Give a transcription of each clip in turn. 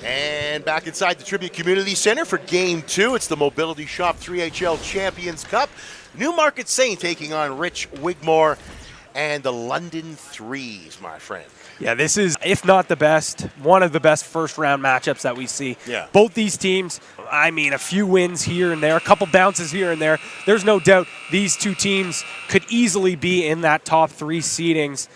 And back inside the Tribute Community Center for Game 2. It's the Mobility Shop 3HL Champions Cup. Newmarket St. taking on Rich Wigmore and the London 3's, my friend. Yeah, this is, if not the best, one of the best first-round matchups that we see. Yeah. Both these teams, I mean, a few wins here and there, a couple bounces here and there. There's no doubt these two teams could easily be in that top 3 seedings.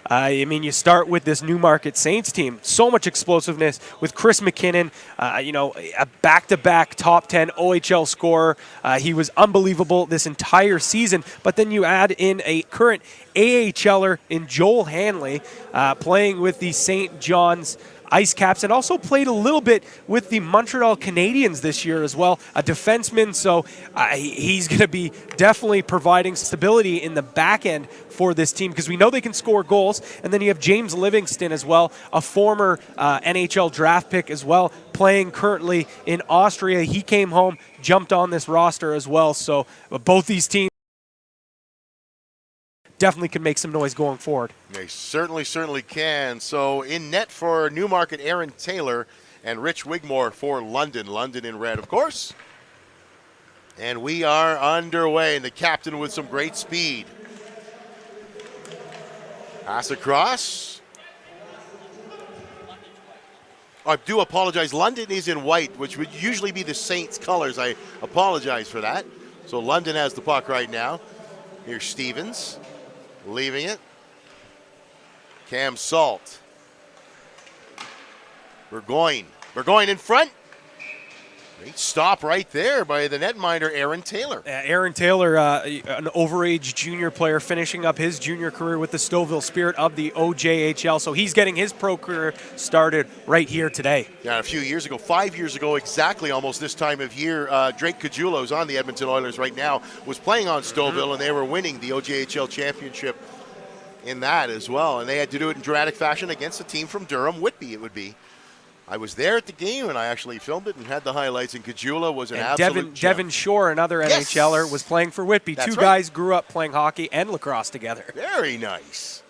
I mean, you start with this Newmarket Saints team. So much explosiveness with Chris McKinnon, a back-to-back top 10 OHL scorer. He was unbelievable this entire season. But then you add in a current AHLer in Joel Hanley, playing with the St. John's Ice Caps, and also played a little bit with the Montreal Canadiens this year as well, a defenseman, so he's going to be definitely providing stability in the back end for this team because we know they can score goals. And then you have James Livingston as well, a former NHL draft pick as well, playing currently in Austria. He came home, jumped on this roster as well, so both these teams definitely can make some noise going forward. They certainly can. So in net for Newmarket, Aaron Taylor, and Rich Wigmore for London. London in red, of course. And we are underway, and the captain with some great speed. Pass across. I do apologize. London is in white, which would usually be the Saints' colors. I apologize for that. So London has the puck right now. Here's Stevens. Leaving it. Cam Salt. Burgoyne in front. Great stop right there by the netminder, Aaron Taylor. Aaron Taylor, an overage junior player, finishing up his junior career with the Stouffville Spirit of the OJHL. So he's getting his pro career started right here today. Yeah, a few years ago, 5 years ago exactly, almost this time of year, Drake Caggiula, who's on the Edmonton Oilers right now, was playing on Stouffville, and they were winning the OJHL championship in that as well. And they had to do it in dramatic fashion against a team from Durham, Whitby it would be. I was there at the game, and I actually filmed it and had the highlights, and Caggiula was an absolute gem. Devin Shore, another NHLer, was playing for Whitby. Two guys grew up playing hockey and lacrosse together. Very nice.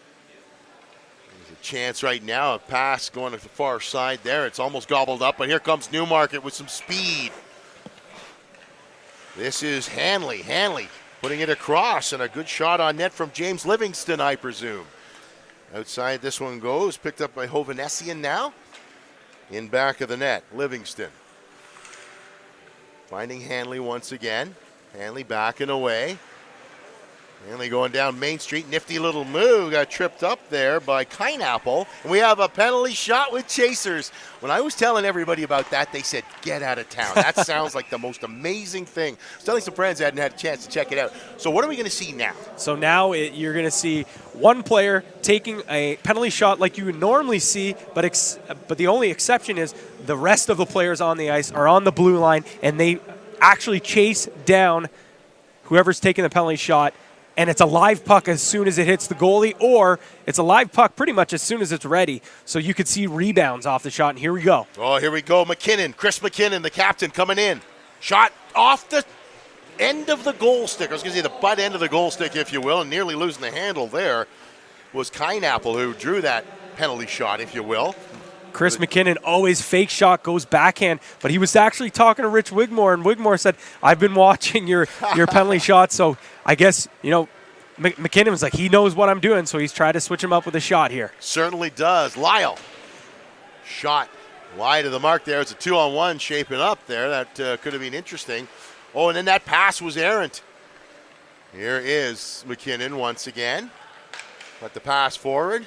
There's a chance right now, a pass going to the far side there. It's almost gobbled up, but here comes Newmarket with some speed. This is Hanley. Hanley putting it across, and a good shot on net from James Livingston, I presume. Outside this one goes, picked up by Hovanesian now. In back of the net, Livingston. Finding Hanley once again. Hanley backing away. Hanley going down Main Street. Nifty little move. Got tripped up there by Pineapple. And we have a penalty shot with chasers. When I was telling everybody about that, they said, get out of town. That sounds like the most amazing thing. I was telling some friends I hadn't had a chance to check it out. So what are we going to see now? So now you're going to see one player taking a penalty shot like you would normally see, but the only exception is the rest of the players on the ice are on the blue line, and they actually chase down whoever's taking the penalty shot. And it's a live puck as soon as it hits the goalie, or it's a live puck pretty much as soon as it's ready. So you could see rebounds off the shot, and here we go. Oh, here we go. McKinnon, Chris McKinnon, the captain, coming in. Shot off the end of the goal stick. I was going to say the butt end of the goal stick, if you will, and nearly losing the handle there was Pineapple, who drew that penalty shot, if you will. Chris McKinnon, always fake shot, goes backhand, but he was actually talking to Rich Wigmore, and Wigmore said, I've been watching your penalty shot, so I guess, McKinnon was like, he knows what I'm doing, so he's trying to switch him up with a shot here. Certainly does. Lyle, shot wide of the mark there. It's a 2-on-1 shaping up there. That could have been interesting. Oh, and then that pass was errant. Here is McKinnon once again. Let the pass forward.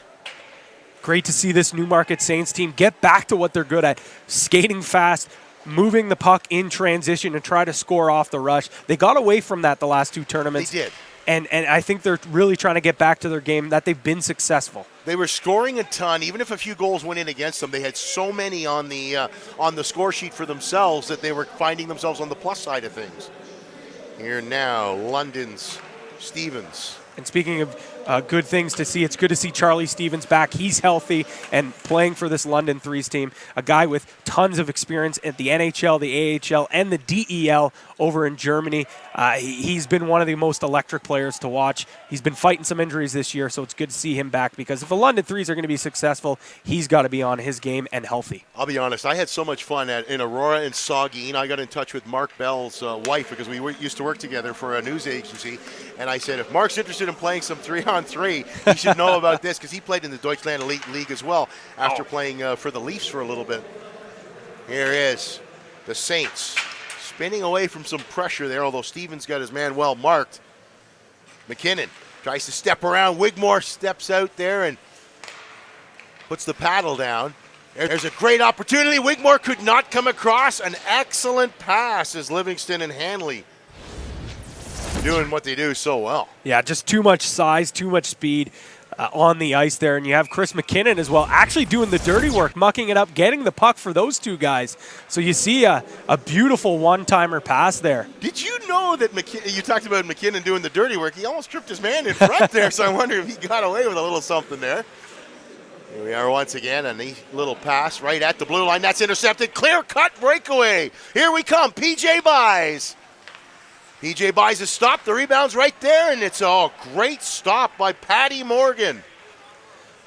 Great to see this Newmarket Saints team get back to what they're good at, skating fast, moving the puck in transition and try to score off the rush. They got away from that the last two tournaments. They did. And I think they're really trying to get back to their game, that they've been successful. They were scoring a ton. Even if a few goals went in against them, they had so many on the score sheet for themselves that they were finding themselves on the plus side of things. Here now, London's Stevens. And speaking of good things to see. It's good to see Charlie Stevens back. He's healthy and playing for this London 3's team. A guy with tons of experience at the NHL, the AHL, and the DEL over in Germany. He's been one of the most electric players to watch. He's been fighting some injuries this year, so it's good to see him back because if the London 3's are going to be successful, he's got to be on his game and healthy. I'll be honest, I had so much fun in Aurora and Saugeen. I got in touch with Mark Bell's wife because we used to work together for a news agency, and I said, if Mark's interested in playing some 3-on-3, he should know about this because he played in the Deutschland Elite League as well after playing for the Leafs for a little bit. Here is the Saints spinning away from some pressure there, although Stevens got his man well marked. McKinnon tries to step around. Wigmore steps out there and puts the paddle down. There's a great opportunity. Wigmore could not come across. An excellent pass as Livingston and Hanley doing what they do so well. Yeah, just too much size, too much speed on the ice there. And you have Chris McKinnon as well, actually doing the dirty work, mucking it up, getting the puck for those two guys. So you see a beautiful one-timer pass there. Did you know that you talked about McKinnon doing the dirty work? He almost tripped his man in front there, so I wonder if he got away with a little something there. Here we are once again, a neat little pass right at the blue line. That's intercepted. Clear-cut breakaway. Here we come. P.J. Buys. P.J. Buys is stopped. The rebound's right there, and it's a great stop by Patty Morgan.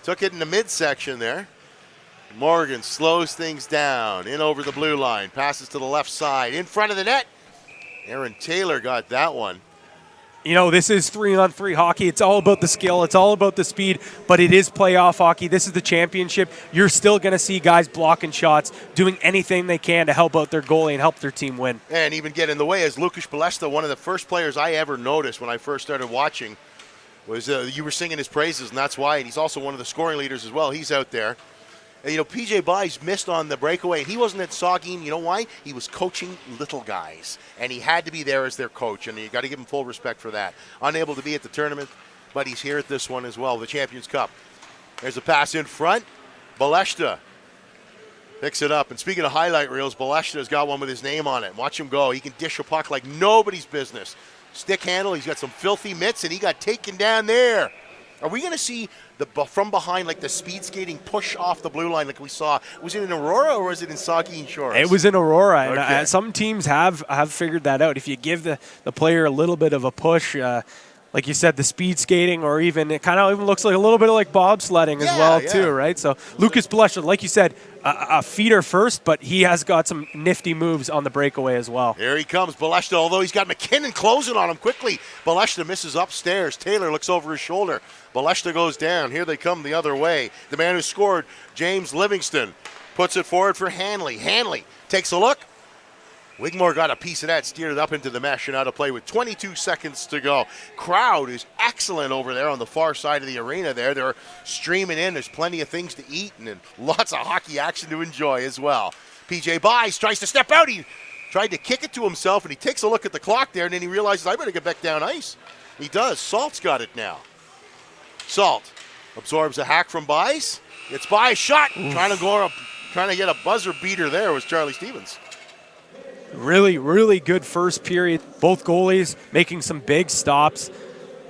Took it in the midsection there. Morgan slows things down. In over the blue line. Passes to the left side. In front of the net. Aaron Taylor got that one. You know, this is 3-on-3 hockey. It's all about the skill. It's all about the speed, but it is playoff hockey. This is the championship. You're still going to see guys blocking shots, doing anything they can to help out their goalie and help their team win. And even get in the way as Lukas Balesta, one of the first players I ever noticed when I first started watching, was you were singing his praises, and that's why. And he's also one of the scoring leaders as well. He's out there. You know, P.J. Buys missed on the breakaway, and he wasn't at Saugeen. You know why? He was coaching little guys, and he had to be there as their coach, and you got to give him full respect for that. Unable to be at the tournament, but he's here at this one as well, the Champions Cup. There's a pass in front. Balesta picks it up, and speaking of highlight reels, Balesta's got one with his name on it. Watch him go. He can dish a puck like nobody's business. Stick handle. He's got some filthy mitts, and he got taken down there. Are we going to see from behind, like the speed skating push off the blue line like we saw? Was it in Aurora or was it in Saugeen Shores? It was in Aurora, okay. And some teams have figured that out. If you give the player a little bit of a push, like you said, the speed skating, or even it kind of even looks like a little bit like bobsledding as well, too, right? So Lukas Balesta, like you said, a feeder first, but he has got some nifty moves on the breakaway as well. Here he comes, Balesta, although he's got McKinnon closing on him quickly. Balesta misses upstairs. Taylor looks over his shoulder. Balesta goes down. Here they come the other way. The man who scored, James Livingston, puts it forward for Hanley. Hanley takes a look. Wigmore got a piece of that, steered it up into the mesh and out of play with 22 seconds to go. Crowd is excellent over there on the far side of the arena there. They're streaming in. There's plenty of things to eat and lots of hockey action to enjoy as well. P.J. Buys tries to step out. He tried to kick it to himself, and he takes a look at the clock there, and then he realizes, I better get back down ice. He does. Salt's got it now. Salt absorbs a hack from Buys. It's Buys' shot. Trying to get a buzzer beater there was Charlie Stevens. Really, really good first period. Both goalies making some big stops.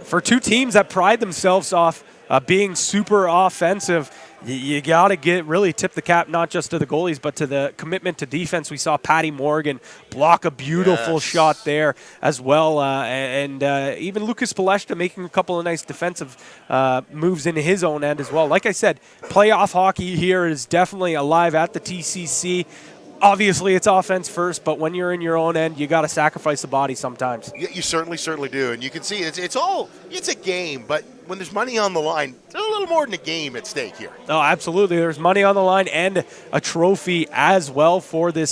For two teams that pride themselves off being super offensive, you got to really tip the cap not just to the goalies, but to the commitment to defense. We saw Patty Morgan block a beautiful shot there as well. And even Lukas Balesta making a couple of nice defensive moves in his own end as well. Like I said, playoff hockey here is definitely alive at the TCC. Obviously, it's offense first, but when you're in your own end, you got to sacrifice the body sometimes. You certainly do, and you can see it's a game, but when there's money on the line, there's a little more than a game at stake here. Oh, absolutely. There's money on the line and a trophy as well for all the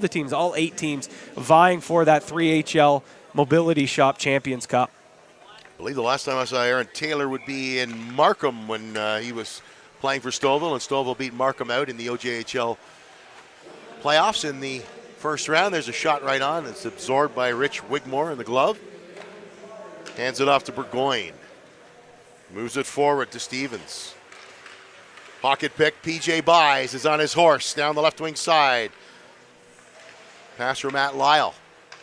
teams, all 8 teams vying for that 3HL Mobility Shop Champions Cup. I believe the last time I saw Aaron Taylor would be in Markham when he was playing for Stouffville, and Stouffville beat Markham out in the OJHL playoffs in the first round. There's a shot right on. It's absorbed by Rich Wigmore in the glove. Hands it off to Burgoyne. Moves it forward to Stevens. Pocket pick. P.J. Buys is on his horse down the left wing side. Pass from Matt Lyle.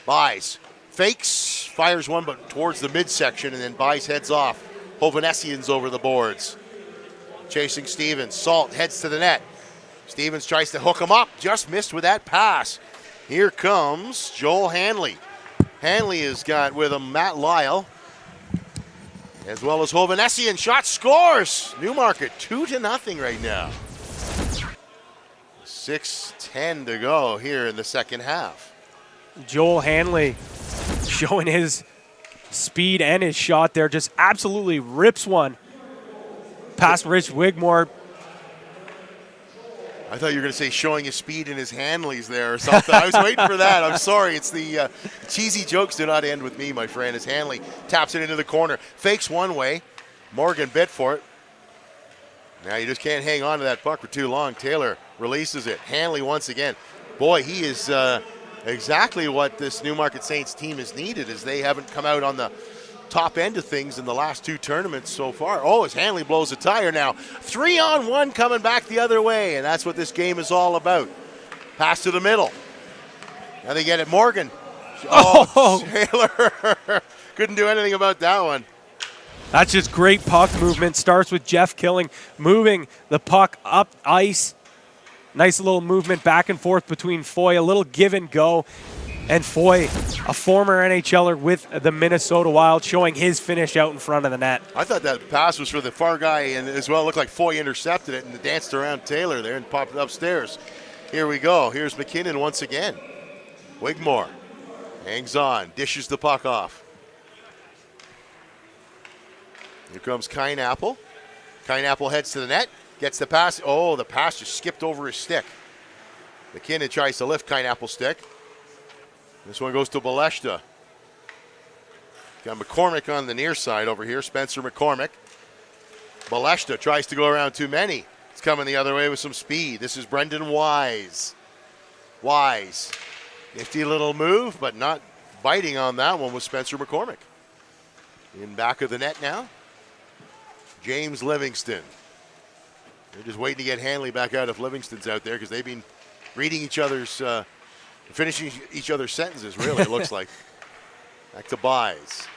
Buys Fakes, fires one, but towards the midsection, and then Buys heads off. Hovnessian's over the boards. Chasing Stevens. Salt heads to the net. Stevens tries to hook him up. Just missed with that pass. Here comes Joel Hanley. Hanley has got with him Matt Lyle, as well as Hovnessian. Shot scores. Newmarket 2-0 right now. 6:10 to go here in the second half. Joel Hanley showing his speed and his shot there. Just absolutely rips one past Rich Wigmore. I thought you were going to say showing his speed in his Hanleys there or something. I was waiting for that. I'm sorry. It's the cheesy jokes do not end with me, my friend. As Hanley taps it into the corner. Fakes one way. Morgan bit for it. Now you just can't hang on to that puck for too long. Taylor releases it. Hanley once again. Boy, he is exactly what this Newmarket Saints team has needed, as they haven't come out on the top end of things in the last two tournaments so far. Oh, as Hanley blows a tire now. 3-on-1 coming back the other way, and that's what this game is all about. Pass to the middle. Now they get it. Morgan. Oh, Taylor couldn't do anything about that one. That's just great puck movement. Starts with Jeff Killing moving the puck up ice. Nice little movement back and forth between Foy. A little give and go. And Foy, a former NHLer with the Minnesota Wild, showing his finish out in front of the net. I thought that pass was for the far guy, and as well, it looked like Foy intercepted it and danced around Taylor there and popped it upstairs. Here we go. Here's McKinnon once again. Wigmore hangs on, dishes the puck off. Here comes Kineapple. Kineapple heads to the net, gets the pass. Oh, the pass just skipped over his stick. McKinnon tries to lift Kineapple's stick. This one goes to Baleshta. Got McCormick on the near side over here, Spencer McCormick. Baleshta tries to go around too many. It's coming the other way with some speed. This is Brendan Wise. Wise. Nifty little move, but not biting on that one with Spencer McCormick. In back of the net now, James Livingston. They're just waiting to get Hanley back out if Livingston's out there, because they've been reading each other's finishing each other's sentences, really, it looks like. Back to Buys.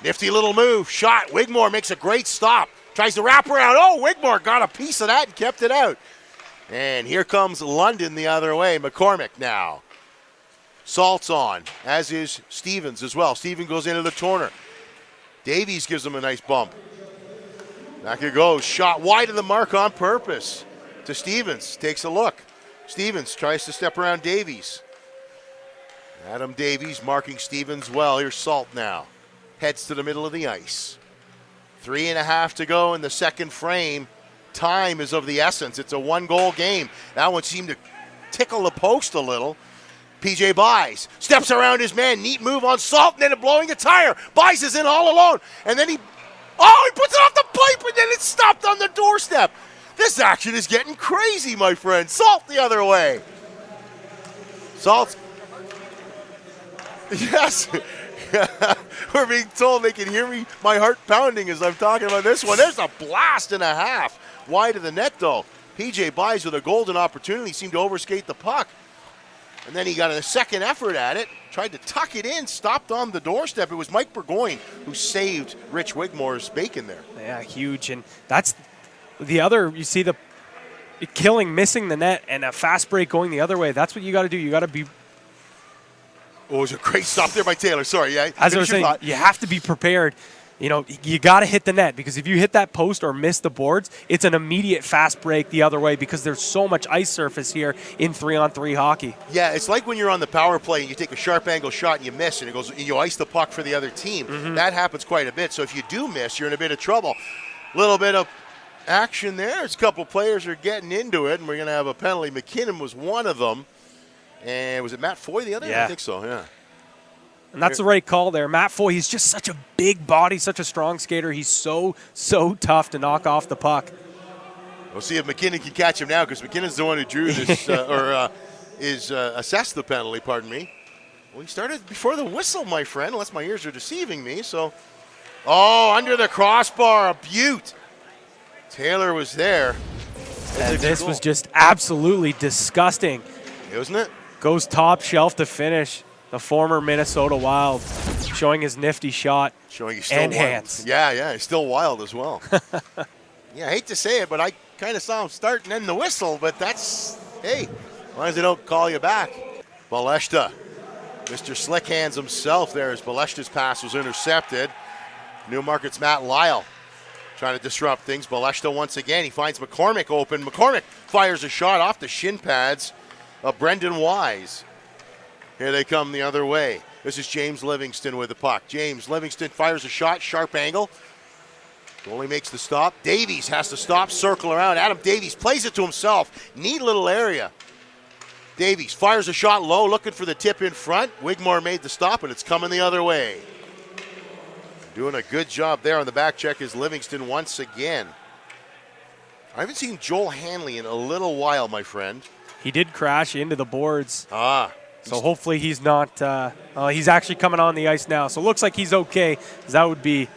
Nifty little move. Shot. Wigmore makes a great stop. Tries to wrap around. Oh, Wigmore got a piece of that and kept it out. And here comes London the other way. McCormick now. Salt's on, as is Stevens as well. Stevens goes into the corner. Davies gives him a nice bump. Back it goes. Shot wide of the mark on purpose to Stevens. Takes a look. Stevens tries to step around Davies. Adam Davies marking Stevens well. Here's Salt now. Heads to the middle of the ice. 3.5 to go in the second frame. Time is of the essence. It's a one-goal game. That one seemed to tickle the post a little. PJ Buys steps around his man. Neat move on Salt, and then blowing a tire. Buys is in all alone. And then he puts it off the pipe, and then it's stopped on the doorstep. This action is getting crazy, my friend. Salt the other way. Salt's. Yes. We're being told they can hear me, my heart pounding as I'm talking about this one. There's a blast and a half. Wide of the net, though. PJ Buys with a golden opportunity. Seemed to overskate the puck. And then he got a second effort at it. Tried to tuck it in. Stopped on the doorstep. It was Mike Burgoyne who saved Rich Wigmore's bacon there. Yeah, huge. And that's the other, you see the Killing missing the net and a fast break going the other way. That's what you got to do. You got to be. Oh, it was a great stop there by Taylor. Sorry. Yeah, as I was saying, you have to be prepared. You know, you got to hit the net, because if you hit that post or miss the boards, it's an immediate fast break the other way, because there's so much ice surface here in 3-on-3 hockey. Yeah, it's like when you're on the power play and you take a sharp angle shot and you miss, and it goes, and you ice the puck for the other team. Mm-hmm. That happens quite a bit. So if you do miss, you're in a bit of trouble. Little bit of action there. There's a couple players are getting into it, and we're going to have a penalty. McKinnon was one of them. And was it Matt Foy the other? Yeah. I think so, yeah. And that's the right call there. Matt Foy, he's just such a big body, such a strong skater. He's so tough to knock off the puck. We'll see if McKinnon can catch him now, because McKinnon's the one who drew this, assessed the penalty, pardon me. Well, he started before the whistle, my friend, unless my ears are deceiving me. So, under the crossbar, a beaut. Taylor was there. And this was just absolutely disgusting. Isn't it? Goes top shelf to finish. the former Minnesota Wild, showing his nifty shot Showing he's still and wild. hands. Yeah, he's still wild as well. Yeah, I hate to say it, but I kind of saw him start and end the whistle, but that's, hey, as long as they don't call you back. Baleshta, Mr. Slick Hands himself there as Baleshta's pass was intercepted. Newmarket's Matt Lyle trying to disrupt things. Baleshta once again, he finds McCormick open. McCormick fires a shot off the shin pads of Brendan Wise. Here they come the other way. This is James Livingston with the puck. James Livingston fires a shot, sharp angle. Goalie makes the stop. Davies has to stop, circle around. Adam Davies plays it to himself. Neat little area. Davies fires a shot low, looking for the tip in front. Wigmore made the stop, and it's coming the other way. Doing a good job there on the back check is Livingston once again. I haven't seen Joel Hanley in a little while, my friend. He did crash into the boards. So hopefully he's not, he's actually coming on the ice now. So it looks like he's okay, 'cause that would be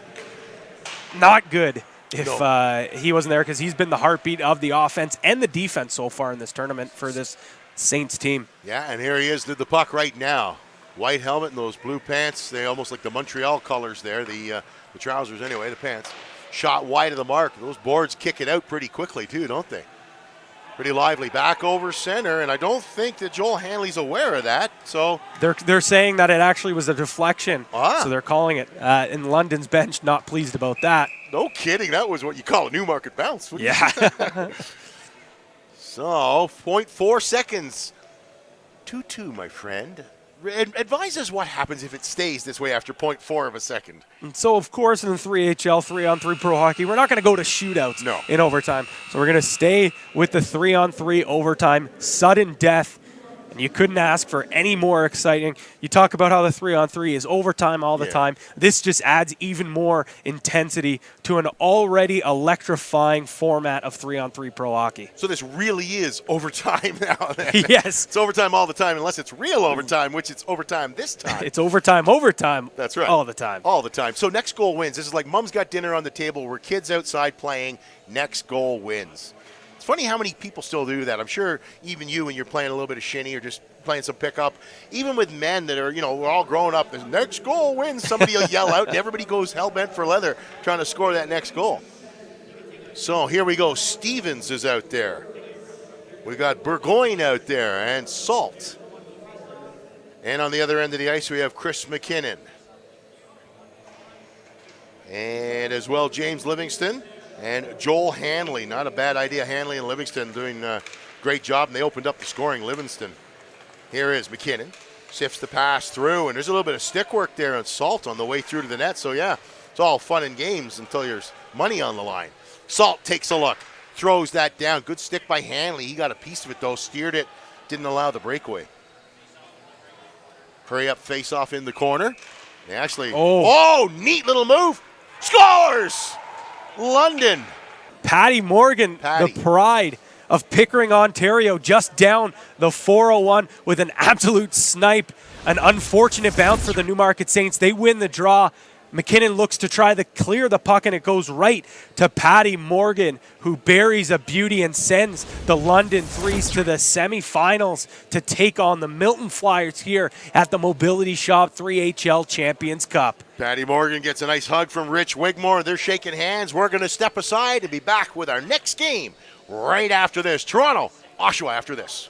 not good if he wasn't there, because he's been the heartbeat of the offense and the defense so far in this tournament for this Saints team. Yeah, and here he is with the puck right now. White helmet and those blue pants. They almost like the Montreal colors there, the trousers anyway, the pants. Shot wide of the mark. Those boards kick it out pretty quickly too, don't they? Pretty lively. Back over center, and I don't think that Joel Hanley's aware of that. So they're saying that it actually was a deflection. So they're calling it. In London's bench, not pleased about that. No kidding. That was what you call a Newmarket bounce. Yeah. So 0.4 seconds. 2-2, my friend. Advise us what happens if it stays this way after 0.4 of a second. And so, of course, in the 3HL, 3-on-3 pro hockey, we're not going to go to shootouts in overtime. So we're going to stay with the 3-on-3 overtime, sudden death. And you couldn't ask for any more exciting. You talk about how the 3-on-3 is overtime all the time. This just adds even more intensity to an already electrifying format of 3-on-3 pro hockey. So this really is overtime now. Yes. It's overtime all the time, unless it's real overtime, which it's overtime this time. It's overtime. That's right. All the time. All the time. So next goal wins. This is like Mom's got dinner on the table. We're kids outside playing. Next goal wins. It's funny how many people still do that. I'm sure even you, when you're playing a little bit of shinny or just playing some pickup, even with men that are, we're all growing up, the next goal wins, somebody will yell out, and everybody goes hell-bent for leather trying to score that next goal. So here we go. Stevens is out there. We got Burgoyne out there and Salt. And on the other end of the ice, we have Chris McKinnon. And as well, James Livingston. And Joel Hanley, not a bad idea. Hanley and Livingston doing a great job, and they opened up the scoring. Livingston. Here is McKinnon. Sifts the pass through, and there's a little bit of stick work there on Salt on the way through to the net. So, yeah, it's all fun and games until there's money on the line. Salt takes a look, throws that down. Good stick by Hanley. He got a piece of it, though, steered it, didn't allow the breakaway. Hurry up face-off in the corner. They actually, neat little move. Scores! London. Patty Morgan, the pride of Pickering, Ontario, just down the 401 with an absolute snipe. An unfortunate bounce for the Newmarket Saints. They win the draw. McKinnon looks to try to clear the puck, and it goes right to Patty Morgan, who buries a beauty and sends the London 3's to the semifinals to take on the Milton Flyers here at the Mobility Shop 3HL Champions Cup. Patty Morgan gets a nice hug from Rich Wigmore. They're shaking hands. We're going to step aside and be back with our next game right after this. Toronto, Oshawa after this.